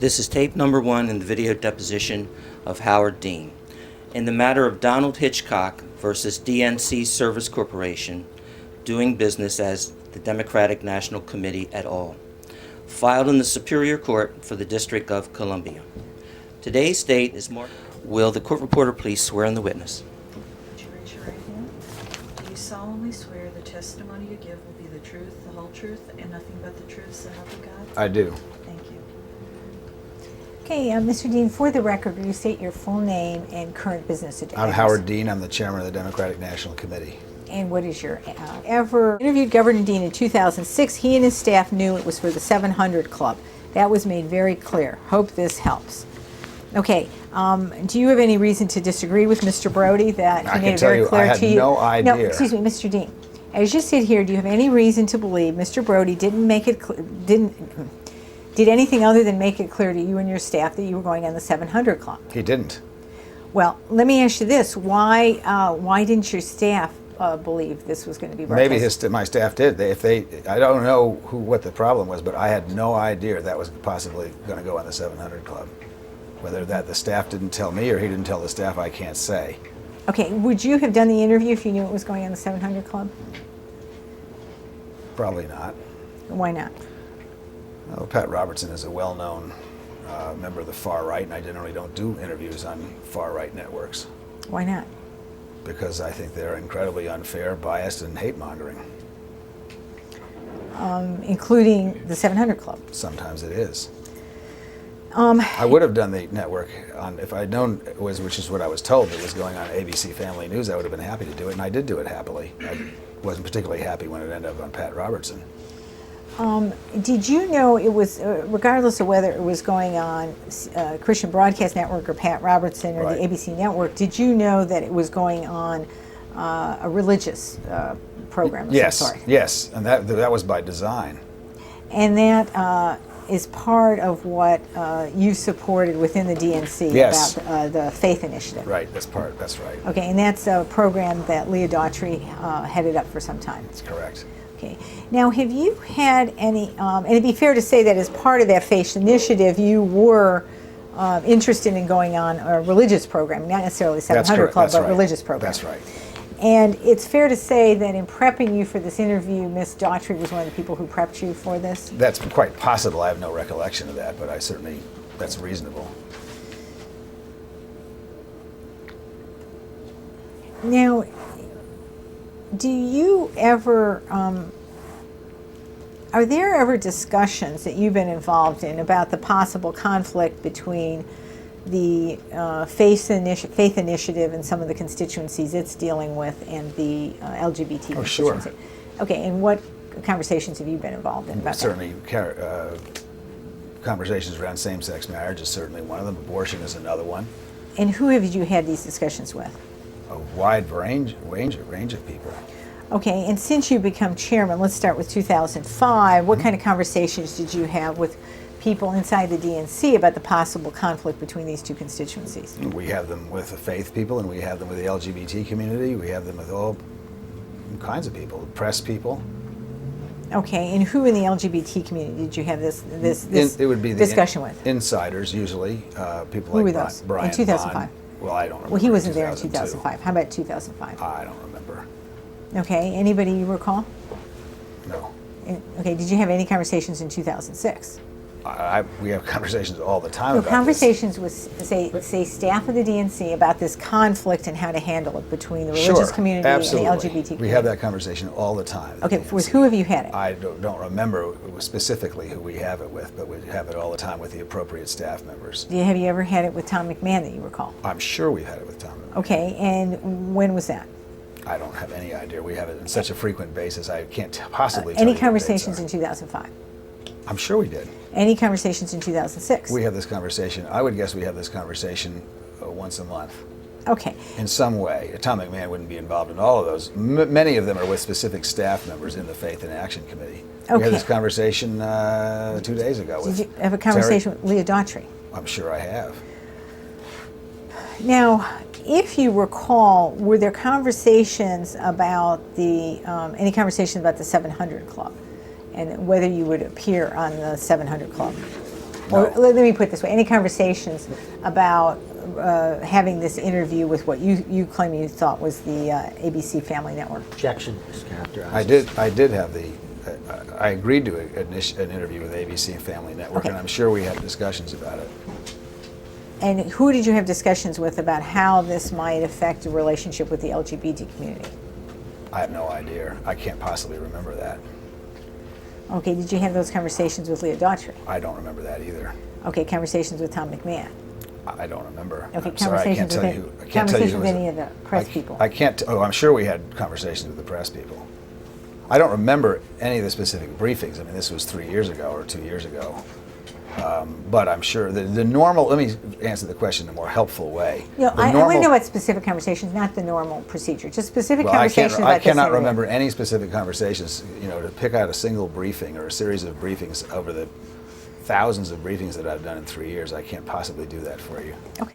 This is tape number 1 in the video deposition of Howard Dean. In the matter of Donald Hitchcock versus DNC Service Corporation, doing business as the Democratic National Committee et al., filed in the Superior Court for the District of Columbia. Today's date is March. Will the court reporter please swear in the witness? Would you raise your right hand? Do you solemnly swear the testimony you give will be the truth, the whole truth, and nothing but the truth, so help you God? I do. Thank you. Okay, Mr. Dean, for the record, will you state your full name and current business address? I'm Howard Dean. I'm the chairman of the Democratic National Committee. And what is your ever interviewed Governor Dean in 2006? He and his staff knew it was for the 700 Club. That was made very clear. Hope this helps. Okay, do you have any reason to disagree with Mr. Brody that he made it very clear to you? I had no idea. No, excuse me, Mr. Dean. As you sit here, do you have any reason to believe Mr. Brody didn't make it did anything other than make it clear to you and your staff that you were going on the 700 Club? He didn't. Well, let me ask you this: why didn't your staff believe this was going to be broadcast? Maybe my staff did. I don't know what the problem was, but I had no idea that was possibly going to go on the 700 Club. Whether the staff didn't tell me or he didn't tell the staff, I can't say. Okay, would you have done the interview if you knew it was going on the 700 Club? Probably not. Why not? Well, Pat Robertson is a well-known member of the far right, and I generally don't do interviews on far-right networks. Why not? Because I think they're incredibly unfair, biased, and hate-mongering. Including the 700 Club? Sometimes it is. I would have done the network if I'd known which is what I was told, it was going on ABC Family News. I would have been happy to do it, and I did do it happily. I wasn't particularly happy when it ended up on Pat Robertson. Did you know it was, regardless of whether it was going on Christian Broadcast Network or Pat Robertson or Right. the ABC Network, did you know that it was going on a religious program of Yes, some sort? yes, and that was by design. And that is part of what you supported within the DNC Yes. about the Faith Initiative. Right, that's right. Okay, and that's a program that Leah Daughtry headed up for some time. That's correct. Okay. Now, have you had any, and it'd be fair to say that as part of that Faith Initiative, you were interested in going on a religious program, not necessarily 700 Club, but religious program. That's right. And it's fair to say that in prepping you for this interview, Ms. Daughtry was one of the people who prepped you for this? That's quite possible. I have no recollection of that, but that's reasonable. Now, do you ever, are there ever discussions that you've been involved in about the possible conflict between the Faith Initiative and some of the constituencies it's dealing with and the LGBT constituency? Sure. Okay, and what conversations have you been involved in about Certainly, conversations around same-sex marriage is certainly one of them. Abortion is another one. that? And who have you had these discussions with? A wide range of people. Okay, and since you become chairman, let's start with 2005. What kind of conversations did you have with people inside the DNC about the possible conflict between these two constituencies? We have them with the faith people, and we have them with the LGBT community. We have them with all kinds of people, press people. Okay, and who in the LGBT community did you have this It would be the discussion with? Insiders, usually. People Who like were those? Brian In 2005? Bond. Well, I don't remember. Well, he wasn't there in 2002. 2005. How about 2005? I don't remember. Okay, anybody you recall? No. Okay, did you have any conversations in 2006? We have conversations all the time No, about conversations with, say, staff of the DNC about this conflict and how to handle it between the religious Sure, community absolutely. and the LGBT community. We have that conversation all the time. Okay, with who have you had it? I don't remember specifically who we have it with, but we have it all the time with the appropriate staff members. Have you ever had it with Tom McMahon that you recall? I'm sure we've had it with Tom. Okay, and when was that? I don't have any idea. We have it on such a frequent basis, I can't possibly tell Any you what conversations dates in are. 2005? I'm sure we did. Any conversations in 2006? We have this conversation, I would guess we have this conversation once a month. Okay. In some way. Tom McMahon wouldn't be involved in all of those. Many of them are with specific staff members in the Faith and Action Committee. We Okay. had this conversation 2 days ago. Did you have a conversation with Leah Daughtry? I'm sure I have. Now, if you recall, were there conversations about any conversations about the 700 Club and whether you would appear on the 700 Club? Or No. let me put it this way, any conversations about having this interview with what you claim you thought was the ABC Family Network? Objection is characterized. I did have I agreed to an interview with ABC and Family Network, Okay. and I'm sure we had discussions about it. And who did you have discussions with about how this might affect the relationship with the LGBT community? I have no idea. I can't possibly remember that. Okay, did you have those conversations with Leah Daughtry? I don't remember that either. Okay, conversations with Tom McMahon? I don't remember. Okay, I'm sorry, I can't conversations tell with you. I can't tell you conversations who with was any it. of the press people? I can't. Oh, I'm sure we had conversations with the press people. I don't remember any of the specific briefings. I mean, this was 3 years ago or 2 years ago. But I'm sure the normal. Let me answer the question in a more helpful way. You know, The I want normal- to know about specific conversations, not the normal procedure, just specific Well, conversations about I this cannot interview. remember any specific conversations. You know, to pick out a single briefing or a series of briefings over the thousands of briefings that I've done in 3 years, I can't possibly do that for you. Okay.